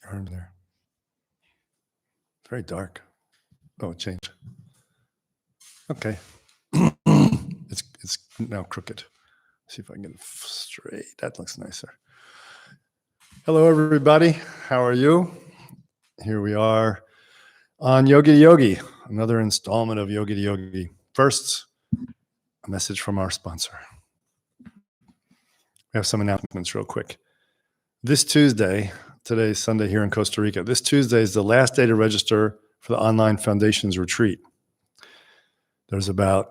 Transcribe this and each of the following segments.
Arm there. Very dark. Oh, it changed. Okay. It's now crooked. See if I can get it straight. That looks nicer. Hello, everybody. How are you? Here we are on Yogi to Yogi, another installment of Yogi to Yogi. First, a message from our sponsor. We have some announcements real quick. This Tuesday, today is Sunday here in Costa Rica. This Tuesday is the last day to register for the Online Foundations Retreat. There's about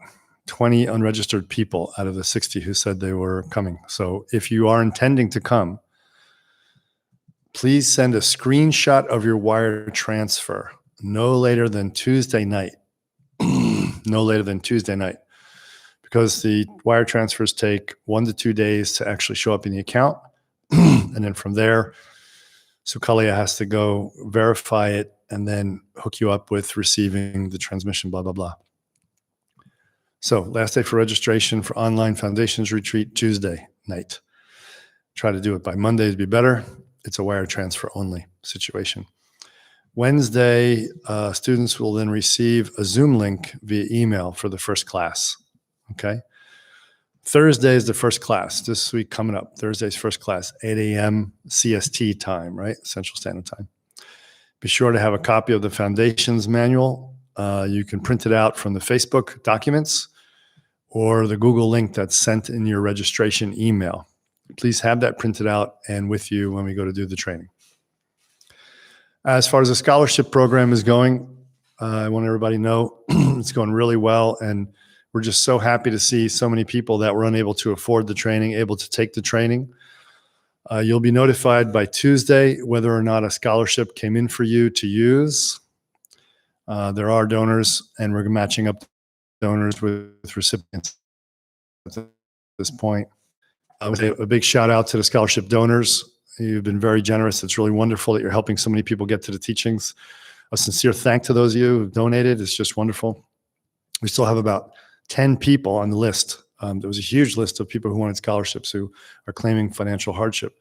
20 unregistered people out of the 60 who said they were coming. So if you are intending to come, please send a screenshot of your wire transfer no later than Tuesday night. No later than Tuesday night. Because the wire transfers take 1 to 2 days to actually show up in the account. And then from there, Sukalia has to go verify it and then hook you up with receiving the transmission, blah, blah, blah. So last day for registration for Online Foundations Retreat, Tuesday night. Try to do it by Monday to be better. It's a wire transfer only situation. Wednesday, students will then receive a Zoom link via email for the first class. Okay. Thursday is the first class this week coming up. Thursday's first class, 8 a.m. CST time, right? Central Standard Time. Be sure to have a copy of the Foundations Manual. You can print it out from the Facebook documents or the Google link that's sent in your registration email. Please have that printed out and with you when we go to do the training. As far as the scholarship program is going, I want everybody to know it's going really well, and we're just so happy to see so many people that were unable to afford the training, able to take the training. You'll be notified by Tuesday whether or not a scholarship came in for you to use. There are donors, and we're matching up donors with recipients at this point. I would say a big shout out to the scholarship donors. You've been very generous. It's really wonderful that you're helping so many people get to the teachings. A sincere thank to those of you who've donated. It's just wonderful. We still have about 10 people on the list. There was a huge list of people who wanted scholarships who are claiming financial hardship.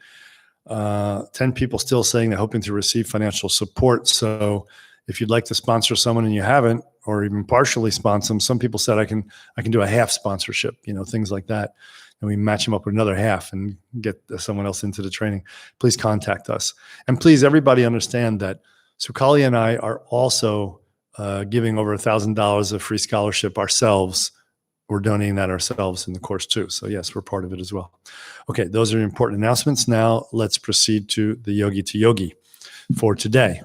10 people still saying they're hoping to receive financial support. So if you'd like to sponsor someone and you haven't, or even partially sponsor them, some people said I can do a half sponsorship, things like that. And we match them up with another half and get someone else into the training. Please contact us. And please, everybody understand that Sukali and I are also giving over $1,000 of free scholarship ourselves. We're donating that ourselves in the course too. So yes, we're part of it as well. Okay, those are important announcements. Now let's proceed to the Yogi to Yogi for today.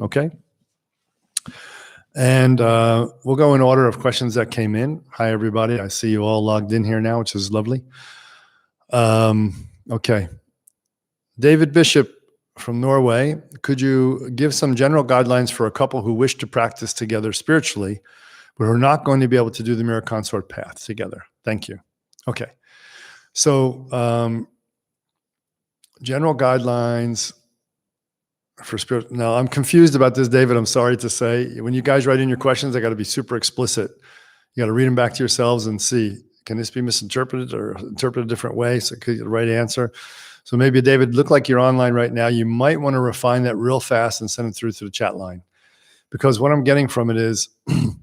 Okay? And we'll go in order of questions that came in. Hi, everybody. I see you all logged in here now, which is lovely. Okay. David Bishop from Norway, could you give some general guidelines for a couple who wish to practice together spiritually, but are not going to be able to do the mirror consort path together? Thank you. Okay. So general guidelines for spirit. Now, I'm confused about this, David. I'm sorry to say. When you guys write in your questions, I got to be super explicit. You got to read them back to yourselves and see, can this be misinterpreted or interpreted a different way? So could you get the right answer? So maybe, David, look like you're online right now. You might want to refine that real fast and send it through to the chat line. Because what I'm getting from it is you're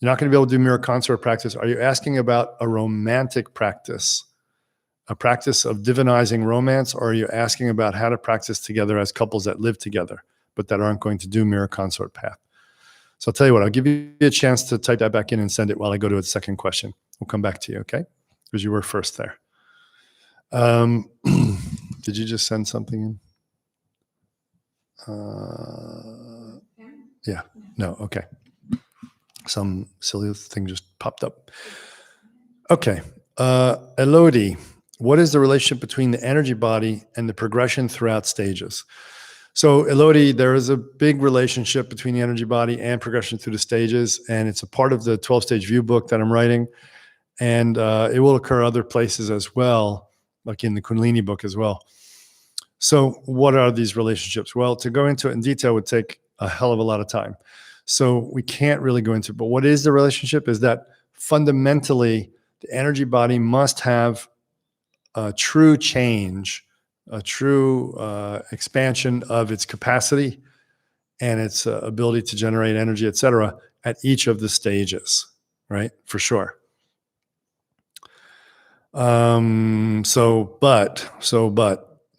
not going to be able to do mirror consort practice. Are you asking about a romantic practice? A practice of divinizing romance, or are you asking about how to practice together as couples that live together, but that aren't going to do mirror consort path? So I'll tell you what, I'll give you a chance to type that back in and send it while I go to its second question. We'll come back to you, okay? Because you were first there. Did you just send something in? Yeah, no, okay. Some silly thing just popped up. Okay, Elodie. What is the relationship between the energy body and the progression throughout stages? So Elodie, there is a big relationship between the energy body and progression through the stages, and it's a part of the 12-stage view book that I'm writing, and it will occur other places as well, like in the Kundalini book as well. So what are these relationships? Well, to go into it in detail would take a hell of a lot of time. So we can't really go into it, but what is the relationship is that fundamentally the energy body must have true change a true expansion of its capacity and its ability to generate energy, et cetera, at each of the stages, right? For sure. But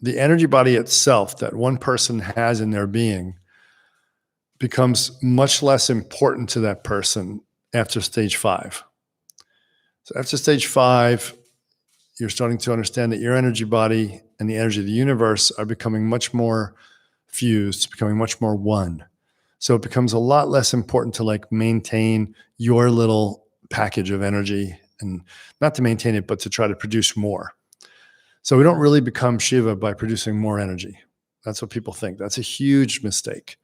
the energy body itself that one person has in their being becomes much less important to that person after stage 5. So after stage 5, you're starting to understand that your energy body and the energy of the universe are becoming much more fused, becoming much more one. So it becomes a lot less important to like maintain your little package of energy, and not to maintain it, but to try to produce more. So we don't really become Shiva by producing more energy. That's what people think. That's a huge mistake.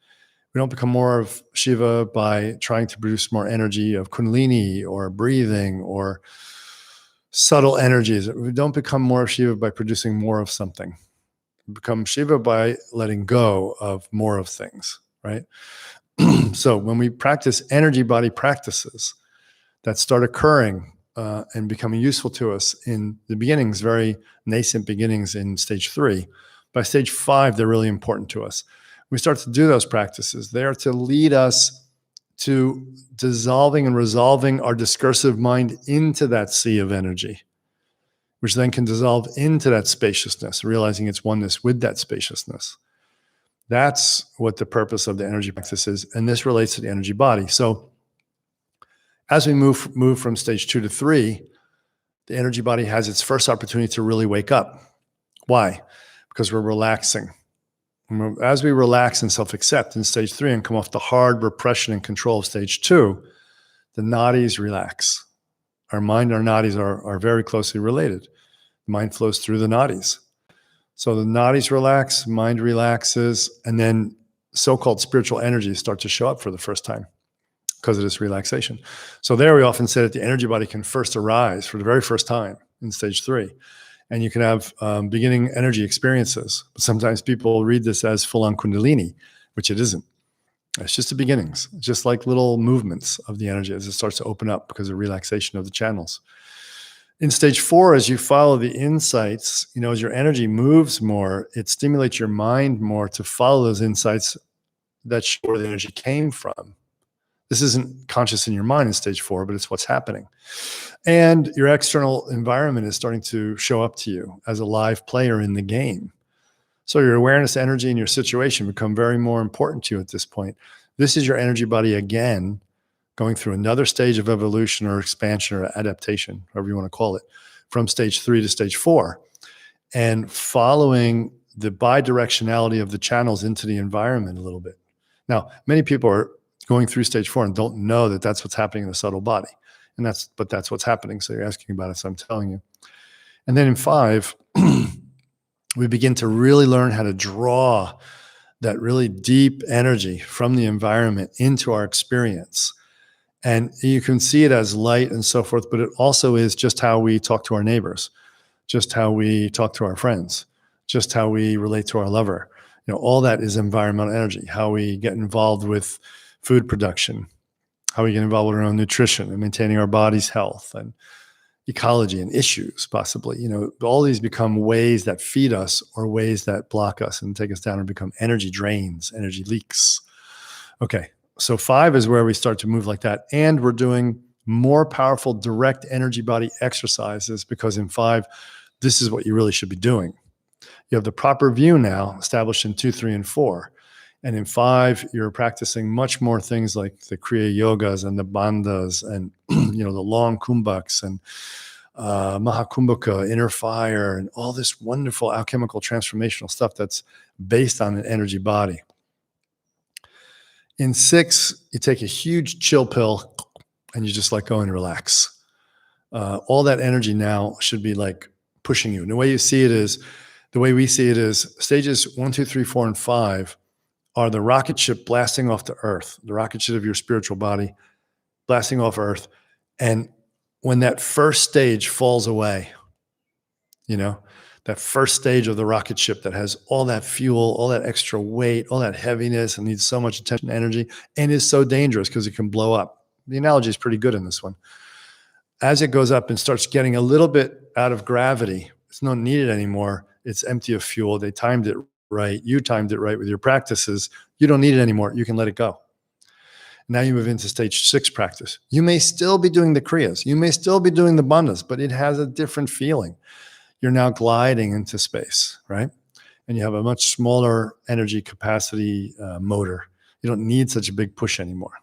We don't become more of Shiva by trying to produce more energy of Kundalini or breathing or subtle energies. We don't become more of Shiva by producing more of something. We become Shiva by letting go of more of things, right? So when we practice energy body practices that start occurring and becoming useful to us in the beginnings, very nascent beginnings in stage 3, by stage 5, they're really important to us. We start to do those practices. They are to lead us to dissolving and resolving our discursive mind into that sea of energy, which then can dissolve into that spaciousness, realizing its oneness with that spaciousness. That's what the purpose of the energy practice is, and this relates to the energy body. So as we move from stage 2 to 3, the energy body has its first opportunity to really wake up. Why? Because we're relaxing. As we relax and self-accept in stage 3 and come off the hard repression and control of stage 2, the nadis relax. Our mind and our nadis are very closely related. The mind flows through the nadis. So the nadis relax, mind relaxes, and then so-called spiritual energies start to show up for the first time because of this relaxation. So there we often say that the energy body can first arise for the very first time in stage 3. And you can have beginning energy experiences. But sometimes people read this as full-on Kundalini, which it isn't. It's just the beginnings, just like little movements of the energy as it starts to open up because of relaxation of the channels. In stage 4, as you follow the insights, as your energy moves more, it stimulates your mind more to follow those insights that show where the energy came from. This isn't conscious in your mind in stage 4, but it's what's happening. And your external environment is starting to show up to you as a live player in the game. So your awareness, energy, and your situation become very more important to you at this point. This is your energy body again, going through another stage of evolution or expansion or adaptation, however you want to call it, from stage 3 to stage 4, and following the bidirectionality of the channels into the environment a little bit. Now, many people are going through stage 4 and don't know that that's what's happening in the subtle body. But that's what's happening. So you're asking about it, so I'm telling you. And then in 5, we begin to really learn how to draw that really deep energy from the environment into our experience. And you can see it as light and so forth, but it also is just how we talk to our neighbors, just how we talk to our friends, just how we relate to our lover. All that is environmental energy, how we get involved with food production, how we get involved with our own nutrition and maintaining our body's health and ecology and issues, possibly. All these become ways that feed us or ways that block us and take us down and become energy drains, energy leaks. Okay, so 5 is where we start to move like that. And we're doing more powerful direct energy body exercises because in 5, this is what you really should be doing. You have the proper view now established in 2, 3, and 4. And in 5, you're practicing much more things like the Kriya Yogas and the Bandhas and the long kumbhaks and Mahakumbhaka, inner fire, and all this wonderful alchemical transformational stuff that's based on an energy body. In 6, you take a huge chill pill and you just let go and relax. All that energy now should be like pushing you. And the way we see it is stages 1, 2, 3, 4, and 5 are the rocket ship blasting off to Earth, the rocket ship of your spiritual body blasting off Earth. And when that first stage falls away, that first stage of the rocket ship that has all that fuel, all that extra weight, all that heaviness and needs so much attention and energy and is so dangerous because it can blow up. The analogy is pretty good in this one. As it goes up and starts getting a little bit out of gravity, it's not needed anymore. It's empty of fuel. They timed it right. You timed it right with your practices. You don't need it anymore. You can let it go. Now you move into stage 6 practice. You may still be doing the kriyas. You may still be doing the bandhas, but it has a different feeling. You're now gliding into space, right? And you have a much smaller energy capacity motor. You don't need such a big push anymore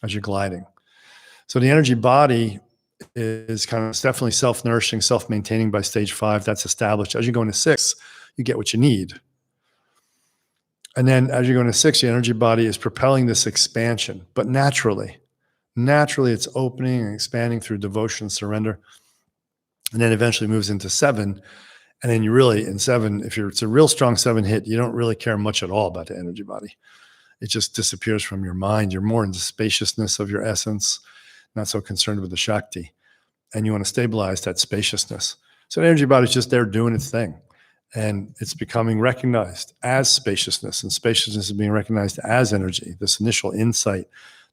as you're gliding. So the energy body is kind of definitely self-nourishing, self-maintaining by stage 5. That's established. As you go into 6, you get what you need. And then as you go into 6, your energy body is propelling this expansion, but naturally it's opening and expanding through devotion, surrender. And then eventually moves into 7. And then you really, in 7, if it's a real strong 7 hit, you don't really care much at all about the energy body. It just disappears from your mind. You're more in the spaciousness of your essence, not so concerned with the Shakti. And you want to stabilize that spaciousness. So the energy body is just there doing its thing. And it's becoming recognized as spaciousness. And spaciousness is being recognized as energy. This initial insight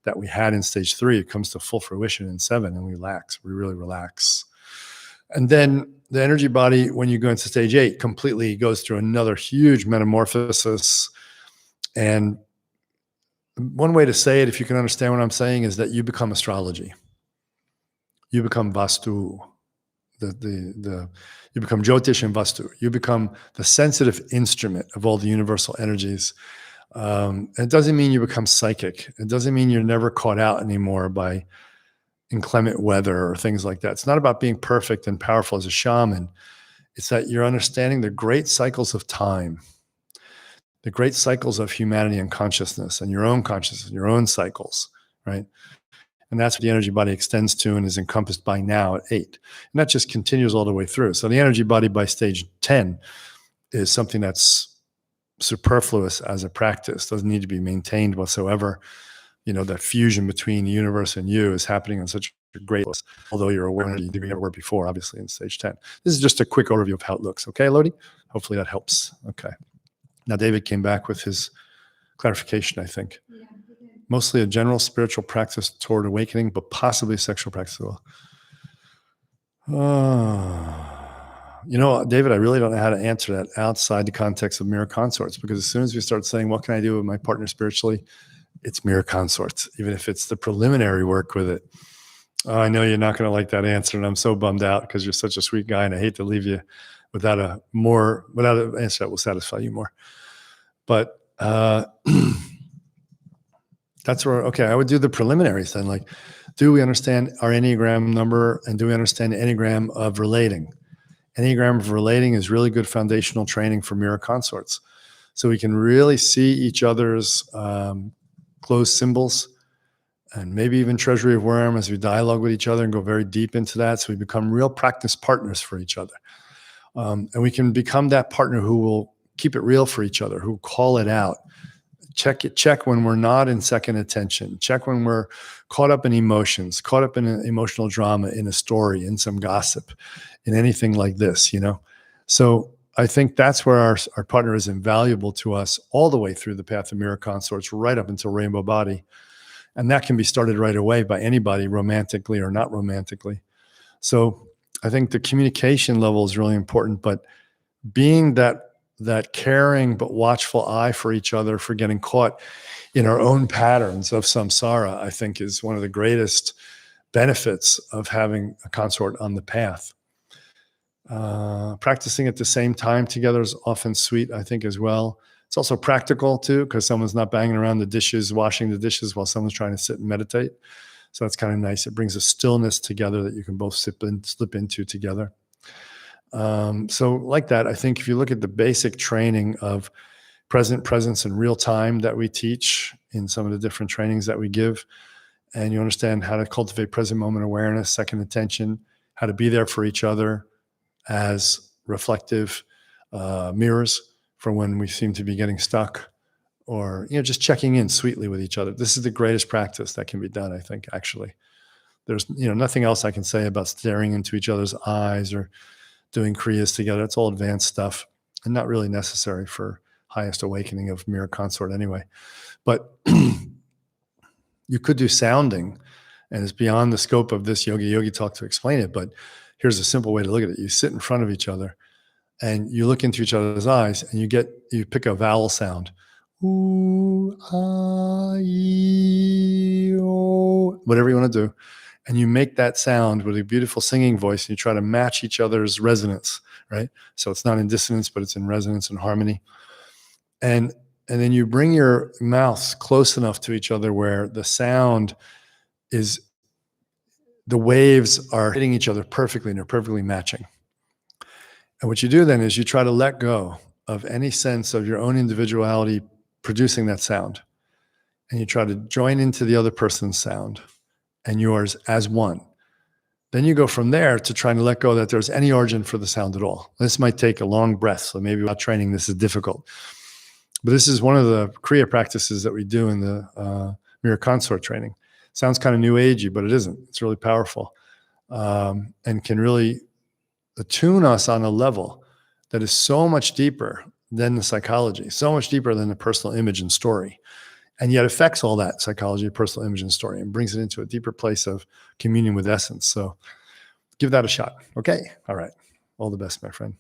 that we had in stage 3, it comes to full fruition in 7, and we relax. We really relax. And then the energy body, when you go into stage 8, completely goes through another huge metamorphosis. And one way to say it, if you can understand what I'm saying, is that you become astrology. You become Vastu. You become Jyotish and Vastu. You become the sensitive instrument of all the universal energies. It doesn't mean you become psychic. It doesn't mean you're never caught out anymore by inclement weather or things like that. It's not about being perfect and powerful as a shaman. It's that you're understanding the great cycles of time, the great cycles of humanity and consciousness, and your own consciousness, your own cycles, right? And that's what the energy body extends to and is encompassed by now at 8. And that just continues all the way through. So the energy body by stage 10 is something that's superfluous as a practice, doesn't need to be maintained whatsoever. You know, that fusion between the universe and you is happening on such a great level, although you're aware of you never were before, obviously, in stage 10. This is just a quick overview of how it looks. Okay, Lodi? Hopefully that helps. Okay. Now, David came back with his clarification, I think. Yeah, mostly a general spiritual practice toward awakening, but possibly sexual practice as well. You know, David, I really don't know how to answer that outside the context of mirror consorts, because as soon as we start saying, what can I do with my partner spiritually? It's mirror consorts, even if it's the preliminary work with it. Oh, I know you're not going to like that answer, and I'm so bummed out because you're such a sweet guy, and I hate to leave you without an answer that will satisfy you more. But that's where, okay, I would do the preliminaries then. Like, do we understand our Enneagram number, and do we understand the Enneagram of relating? Enneagram of relating is really good foundational training for mirror consorts. So we can really see each other's closed symbols, and maybe even treasury of worm as we dialogue with each other and go very deep into that. So we become real practice partners for each other. And we can become that partner who will keep it real for each other, who call it out. Check when we're not in second attention. Check when we're caught up in emotions, caught up in an emotional drama, in a story, in some gossip, in anything like this, you know? So I think that's where our partner is invaluable to us all the way through the path of mirror consorts, right up until rainbow body. And that can be started right away by anybody, romantically or not romantically. So I think the communication level is really important, but being that caring but watchful eye for each other, for getting caught in our own patterns of samsara, I think is one of the greatest benefits of having a consort on the path. Practicing at the same time together is often sweet, I think, as well. It's also practical too, because someone's not banging around the dishes, washing the dishes while someone's trying to sit and meditate. So that's kind of nice. It brings a stillness together that you can both slip into together. So like that, I think if you look at the basic training of presence, and real time that we teach in some of the different trainings that we give, and you understand how to cultivate present moment awareness, second attention, how to be there for each other as reflective mirrors for when we seem to be getting stuck, or, you know, just checking in sweetly with each other. This is the greatest practice that can be done, I think, actually. There's, you know, nothing else I can say about staring into each other's eyes or doing kriyas together. It's all advanced stuff and not really necessary for highest awakening of mirror consort anyway. But you could do sounding, and it's beyond the scope of this yogi talk to explain it, but here's a simple way to look at it. You sit in front of each other and you look into each other's eyes, and you pick a vowel sound. Ooh, ah, ee, oh, whatever you want to do. And you make that sound with a beautiful singing voice, and you try to match each other's resonance, right? So it's not in dissonance, but it's in resonance and harmony. And then you bring your mouths close enough to each other where the sound is, the waves are hitting each other perfectly and they're perfectly matching. And what you do then is you try to let go of any sense of your own individuality producing that sound. And you try to join into the other person's sound and yours as one. Then you go from there to trying to let go that there's any origin for the sound at all. This might take a long breath, so maybe without training, this is difficult. But this is one of the Kriya practices that we do in the Mirror Consort training. Sounds kind of new agey, but it isn't. It's really powerful and can really attune us on a level that is so much deeper than the psychology, so much deeper than the personal image and story, and yet affects all that psychology, personal image and story, and brings it into a deeper place of communion with essence. So give that a shot. Okay. All right. All the best, my friend.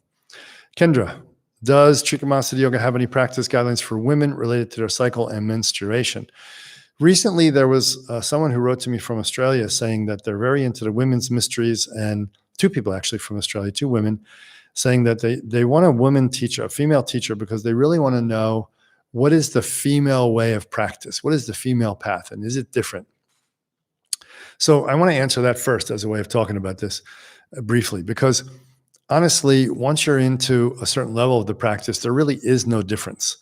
Kendra, does Trikonasana Yoga have any practice guidelines for women related to their cycle and menstruation? Recently, there was someone who wrote to me from Australia saying that they're very into the women's mysteries, and two people actually from Australia, two women, saying that they want a woman teacher, a female teacher, because they really want to know what is the female way of practice? What is the female path? And is it different? So I want to answer that first as a way of talking about this briefly, because honestly, once you're into a certain level of the practice, there really is no difference.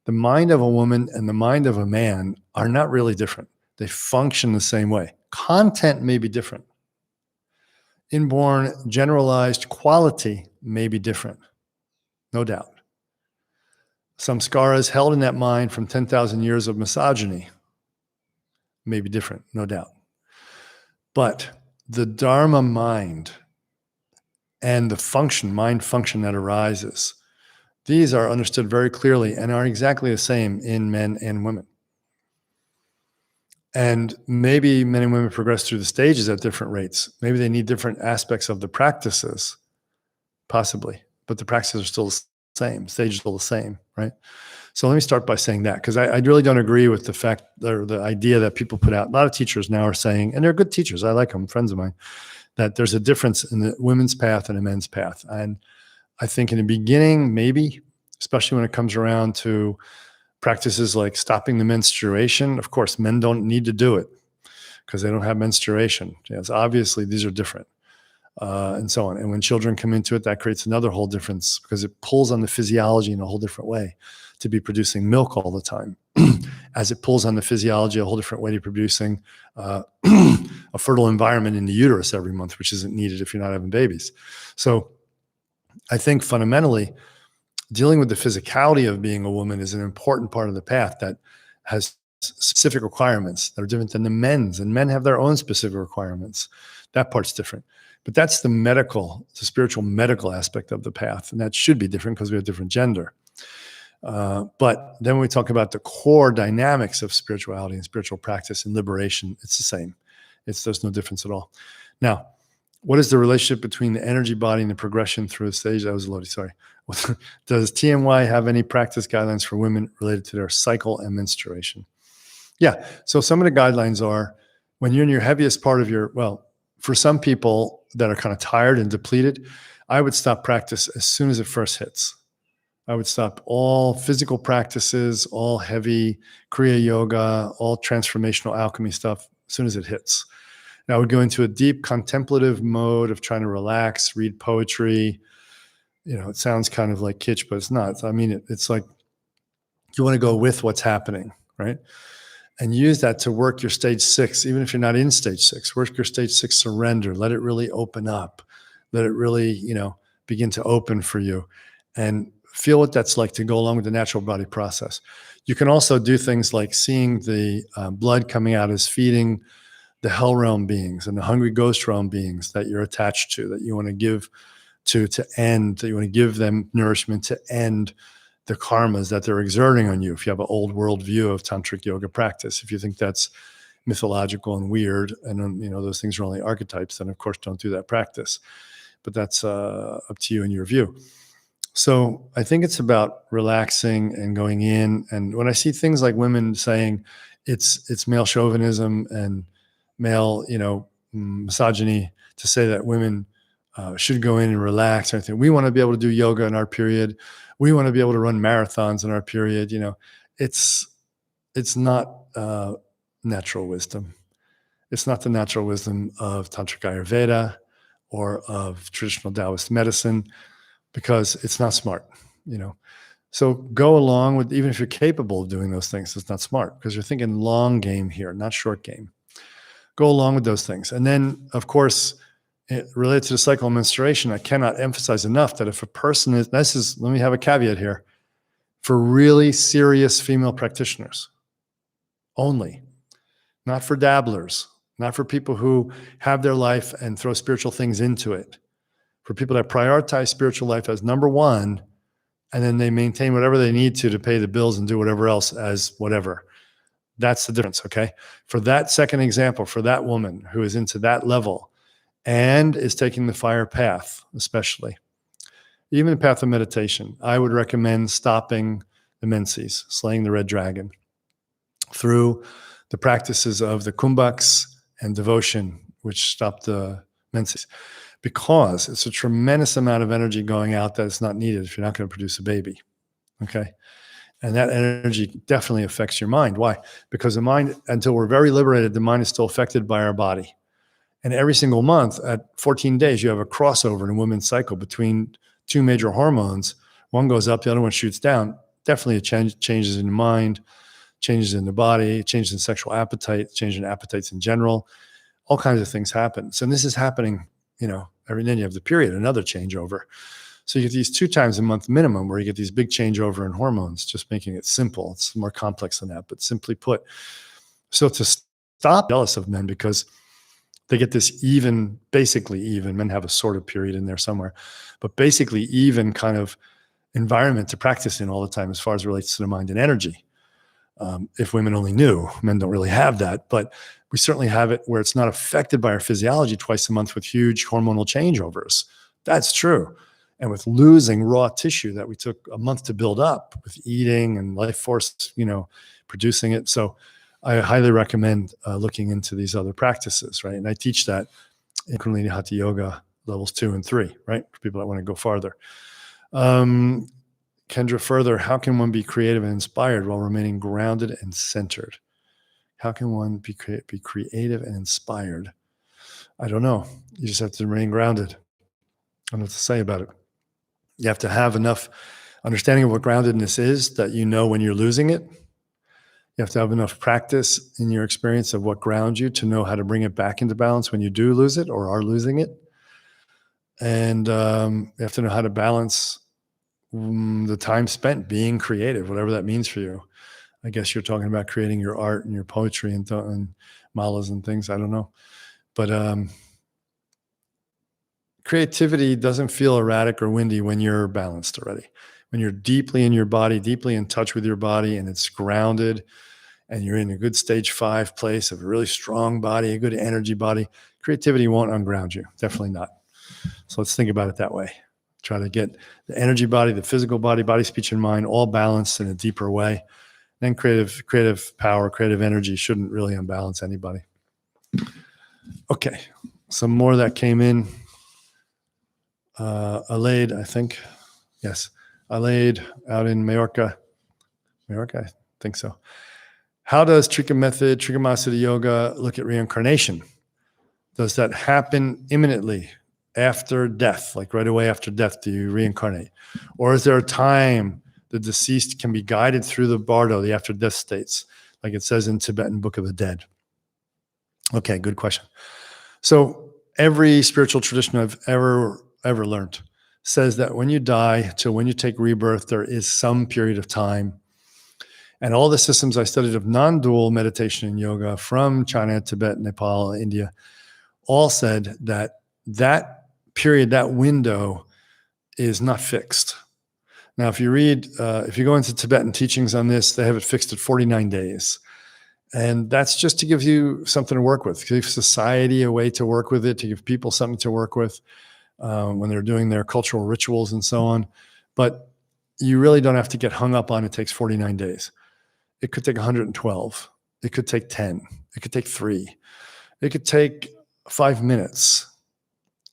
The mind of a woman and the mind of a man are not really different. They function the same way. Content may be different. Inborn generalized quality may be different, no doubt. Samskaras held in that mind from 10,000 years of misogyny may be different, no doubt. But the Dharma mind and the function, mind function that arises, these are understood very clearly and are exactly the same in men and women. And maybe men and women progress through the stages at different rates. Maybe they need different aspects of the practices, possibly, but the practices are still the same, stages are still the same, right? So let me start by saying that, because I really don't agree with the fact or the idea that people put out. A lot of teachers now are saying, and they're good teachers, I like them, friends of mine, that there's a difference in the women's path and the men's path. And I think in the beginning, maybe, especially when it comes around to practices like stopping the menstruation. Of course, men don't need to do it because they don't have menstruation. Yes, obviously, these are different and so on. And when children come into it, that creates another whole difference because it pulls on the physiology in a whole different way to be producing milk all the time, as it pulls on the physiology a whole different way to producing a fertile environment in the uterus every month, which isn't needed if you're not having babies. So I think fundamentally, dealing with the physicality of being a woman is an important part of the path that has specific requirements that are different than the men's, and men have their own specific requirements. That part's different. But that's the medical, the spiritual medical aspect of the path, and that should be different because we have different gender. But then when we talk about the core dynamics of spirituality and spiritual practice and liberation, it's the same. There's no difference at all. Now, what is the relationship between the energy body and the progression through a stage? That was Lodi, sorry. Does TMY have any practice guidelines for women related to their cycle and menstruation? Yeah, so some of the guidelines are when you're in your heaviest part of for some people that are kind of tired and depleted, I would stop practice as soon as it first hits. I would stop all physical practices, all heavy Kriya yoga, all transformational alchemy stuff as soon as it hits. And I would go into a deep contemplative mode of trying to relax, read poetry. It sounds kind of like kitsch, but it's not. I mean, it's like you want to go with what's happening, right? And use that to work your stage 6, even if you're not in stage 6. Work your stage 6 surrender. Let it really open up. Let it really, begin to open for you. And feel what that's like to go along with the natural body process. You can also do things like seeing the blood coming out as feeding the hell realm beings and the hungry ghost realm beings that you're attached to, that you want to give to end, that you want to give them nourishment to end the karmas that they're exerting on you. If you have an old world view of tantric yoga practice, if you think that's mythological and weird, and those things are only archetypes, then of course don't do that practice. But that's up to you and your view. So I think it's about relaxing and going in. And when I see things like women saying it's male chauvinism and male, misogyny to say that women should go in and relax. I think we want to be able to do yoga in our period. We want to be able to run marathons in our period. It's it's not natural wisdom. It's not the natural wisdom of Tantric Ayurveda or of traditional Taoist medicine because it's not smart, you know. So go along with, even if you're capable of doing those things, it's not smart because you're thinking long game here, not short game. Go along with those things. And then, of course, related to the cycle of menstruation, I cannot emphasize enough that if a person is, let me have a caveat here, for really serious female practitioners only, not for dabblers, not for people who have their life and throw spiritual things into it, for people that prioritize spiritual life as number one, and then they maintain whatever they need to pay the bills and do whatever else as whatever. That's the difference, okay? For that second example, for that woman who is into that level and is taking the fire path, especially, even the path of meditation, I would recommend stopping the menses, slaying the red dragon, through the practices of the kumbhaks and devotion, which stop the menses, because it's a tremendous amount of energy going out that is not needed if you're not going to produce a baby, okay? And that energy definitely affects your mind. Why? Because the mind, until we're very liberated, the mind is still affected by our body. And every single month at 14 days, you have a crossover in a woman's cycle between two major hormones. One goes up, the other one shoots down. Definitely changes in the mind, changes in the body, changes in sexual appetite, changes in appetites in general. All kinds of things happen. So this is happening, every then you have the period, another changeover. So you get these 2 times a month minimum where you get these big changeover in hormones, just making it simple. It's more complex than that, but simply put. So to stop jealous of men because they get this even, basically even, men have a sort of period in there somewhere, but basically even kind of environment to practice in all the time as far as it relates to the mind and energy. If women only knew, men don't really have that, but we certainly have it where it's not affected by our physiology twice a month with huge hormonal changeovers. That's true. And with losing raw tissue that we took a month to build up with eating and life force, producing it. So I highly recommend looking into these other practices, right? And I teach that in Kundalini Hatha Yoga levels 2 and 3, right? For people that want to go farther. Kendra, further, how can one be creative and inspired while remaining grounded and centered? How can one be creative and inspired? I don't know. You just have to remain grounded. I don't know what to say about it. You have to have enough understanding of what groundedness is that you know when you're losing it. You have to have enough practice in your experience of what grounds you to know how to bring it back into balance when you do lose it or are losing it. And you have to know how to balance the time spent being creative, whatever that means for you. I guess you're talking about creating your art and your poetry and malas and things. I don't know. But creativity doesn't feel erratic or windy when you're balanced already. When you're deeply in your body, deeply in touch with your body, and it's grounded, and you're in a good stage 5 place of a really strong body, a good energy body, creativity won't unground you. Definitely not. So let's think about it that way. Try to get the energy body, the physical body, body, speech, and mind all balanced in a deeper way. Then creative power, creative energy shouldn't really unbalance anybody. Okay, some more that came in. Alaid, I think. Yes, Alaid out in Mallorca. I think so. How does Trigomasana Yoga look at reincarnation? Does that happen imminently after death, like right away after death, do you reincarnate? Or is there a time the deceased can be guided through the bardo, the after death states, like it says in Tibetan Book of the Dead? Okay, good question. So every spiritual tradition I've ever learned says that when you die to when you take rebirth, there is some period of time. And all the systems I studied of non-dual meditation and yoga from China, Tibet, Nepal, India, all said that period, that window is not fixed. Now, if you read, if you go into Tibetan teachings on this, they have it fixed at 49 days. And that's just to give you something to work with, to give society a way to work with it, to give people something to work with when they're doing their cultural rituals and so on. But you really don't have to get hung up on it takes 49 days. It could take 112. It could take 10. It could take 3. It could take 5 minutes.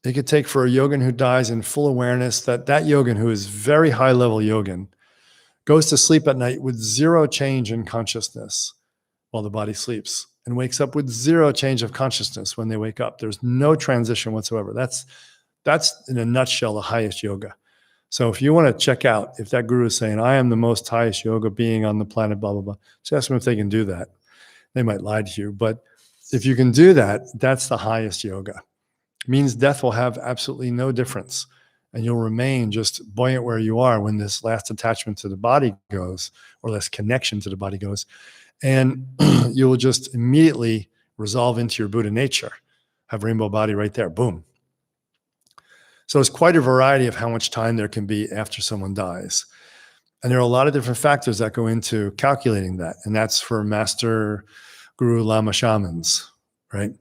It could take, for a yogin who dies in full awareness, that yogin who is very high level yogin goes to sleep at night with zero change in consciousness while the body sleeps, and wakes up with zero change of consciousness when they wake up. There's no transition whatsoever. That's in a nutshell the highest yoga. So if you want to check out if that guru is saying, I am the most highest yoga being on the planet, blah, blah, blah, just ask them if they can do that. They might lie to you. But if you can do that, that's the highest yoga. It means death will have absolutely no difference. And you'll remain just buoyant where you are when this last attachment to the body goes, or less connection to the body goes. And you will just immediately resolve into your Buddha nature, have rainbow body right there, boom. So it's quite a variety of how much time there can be after someone dies. And there are a lot of different factors that go into calculating that. And that's for master guru lama shamans, right?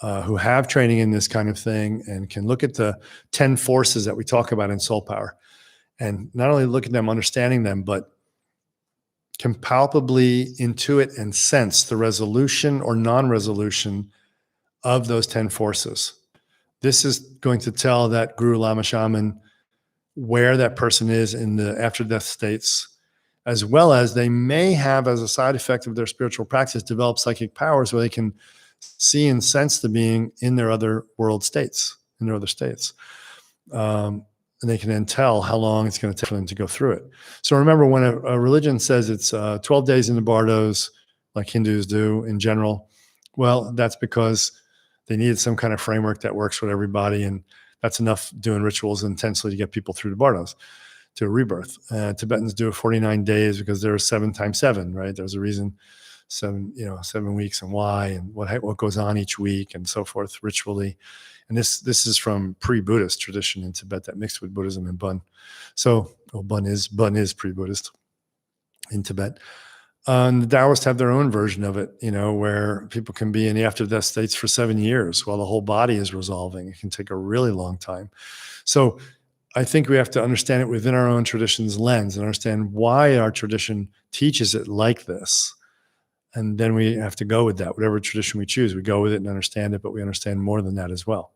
Who have training in this kind of thing and can look at the 10 forces that we talk about in soul power. And not only look at them, understanding them, but can palpably intuit and sense the resolution or non-resolution of those 10 forces. This is going to tell that guru lama shaman where that person is in the after-death states, as well as they may have, as a side effect of their spiritual practice, develop psychic powers where they can see and sense the being in their other world states, in their other states. And they can then tell how long it's going to take for them to go through it. So remember, when a religion says it's 12 days in the bardos, like Hindus do in general, well, that's because they needed some kind of framework that works with everybody. And that's enough doing rituals intensely to get people through the bardos to a rebirth. Tibetans do it 49 days because there are 7 times 7, right? There's a reason 7 weeks and why, and what goes on each week and so forth ritually. And this is from pre-Buddhist tradition in Tibet that mixed with Buddhism and Bun. So, Bun is pre-Buddhist in Tibet. The Taoists have their own version of it, where people can be in the after-death states for 7 years while the whole body is resolving. It can take a really long time. So I think we have to understand it within our own tradition's lens and understand why our tradition teaches it like this. And then we have to go with that. Whatever tradition we choose, we go with it and understand it, but we understand more than that as well.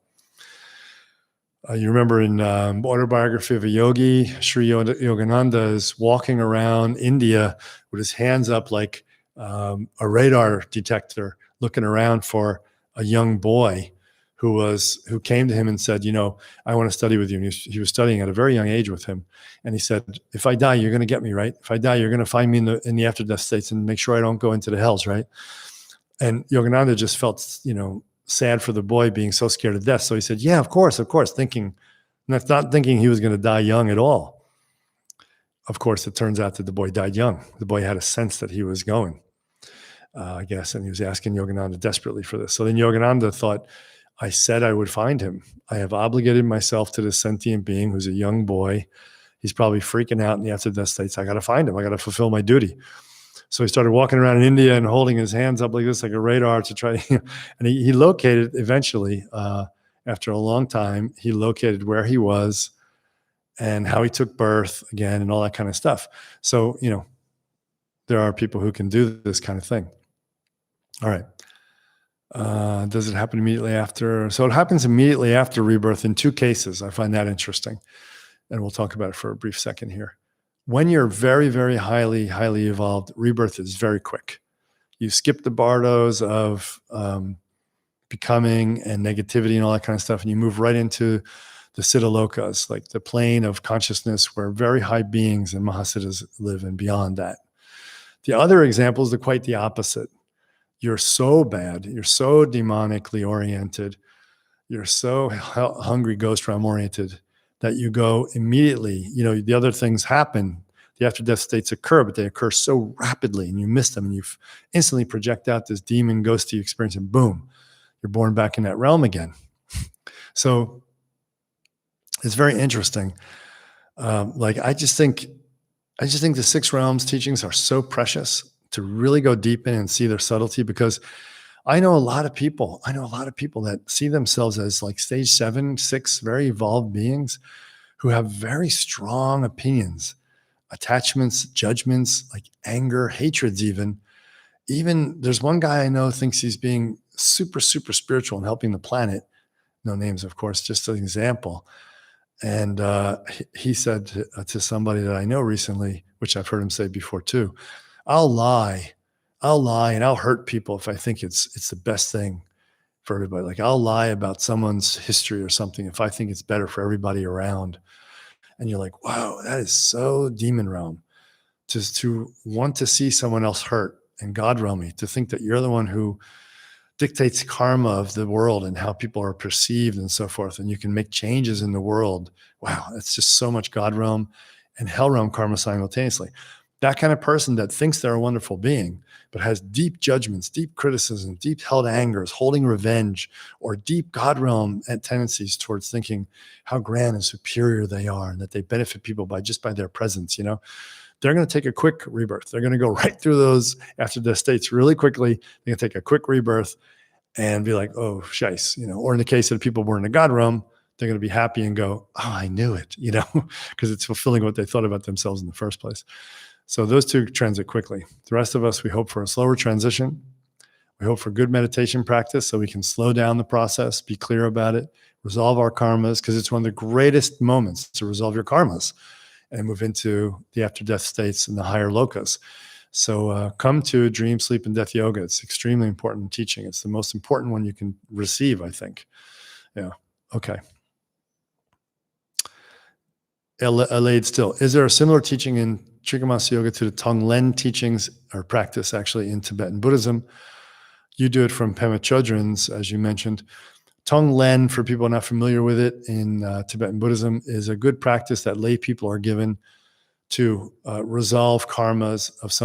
You remember in Autobiography of a Yogi, Sri Yogananda is walking around India with his hands up like a radar detector, looking around for a young boy who came to him and said, I want to study with you. And he was studying at a very young age with him. And he said, if I die, you're going to get me, right? If I die, you're going to find me in the after-death states and make sure I don't go into the hells, right? And Yogananda just felt, sad for the boy being so scared of death. So he said, yeah, of course, not thinking he was going to die young at all. Of course, it turns out that the boy died young. The boy had a sense that he was going, I guess, and he was asking Yogananda desperately for this. So then Yogananda thought, I said I would find him. I have obligated myself to this sentient being who's a young boy. He's probably freaking out in the after-death states. I got to find him. I got to fulfill my duty. So he started walking around in India and holding his hands up like this, like a radar to try. And he located eventually, after a long time, he located where he was and how he took birth again and all that kind of stuff. So, there are people who can do this kind of thing. All right. Does it happen immediately after? So it happens immediately after rebirth in 2 cases. I find that interesting. And we'll talk about it for a brief second here. When you're very, very highly, highly evolved, rebirth is very quick. You skip the bardos of becoming and negativity and all that kind of stuff, and you move right into the Siddha Lokas, like the plane of consciousness where very high beings and Mahasiddhas live and beyond that. The other examples are quite the opposite. You're so bad, you're so demonically oriented, you're so hungry ghost realm oriented that you go immediately, the other things happen, the after-death states occur, but they occur so rapidly and you miss them and you instantly project out this demon ghosty experience and boom, you're born back in that realm again. So it's very interesting. I just think the 6 realms teachings are so precious to really go deep in and see their subtlety, because I know a lot of people that see themselves as like stage 7, 6, very evolved beings who have very strong opinions, attachments, judgments, like anger, hatreds even. Even there's one guy I know thinks he's being super, super spiritual and helping the planet. No names, of course, just an example. And he said to somebody that I know recently, which I've heard him say before too, I'll lie. I'll lie and I'll hurt people if I think it's the best thing for everybody. Like I'll lie about someone's history or something if I think it's better for everybody around. And you're like, wow, that is so demon realm. Just to want to see someone else hurt and God realmy, to think that you're the one who dictates karma of the world and how people are perceived and so forth. And you can make changes in the world. Wow, it's just so much God realm and hell realm karma simultaneously. That kind of person that thinks they're a wonderful being, but has deep judgments, deep criticism, deep held angers, holding revenge, or deep God realm tendencies towards thinking how grand and superior they are and that they benefit people by just by their presence, they're going to take a quick rebirth. They're going to go right through those after the states really quickly. They're going to take a quick rebirth and be like, oh, shice, or in the case of people born in the God realm, they're going to be happy and go, oh, I knew it, because it's fulfilling what they thought about themselves in the first place. So those two transit quickly. The rest of us, we hope for a slower transition. We hope for good meditation practice so we can slow down the process, be clear about it, resolve our karmas, because it's one of the greatest moments to resolve your karmas and move into the after-death states and the higher lokas. So come to Dream, Sleep, and Death Yoga. It's extremely important teaching. It's the most important one you can receive, I think. Yeah. Okay. Allayed still. Is there a similar teaching in Trikamasa Yoga to the Tonglen teachings or practice actually in Tibetan Buddhism? You do it from Pema Chodron's, as you mentioned. Tonglen, for people not familiar with it, in Tibetan Buddhism, is a good practice that lay people are given to resolve karmas of some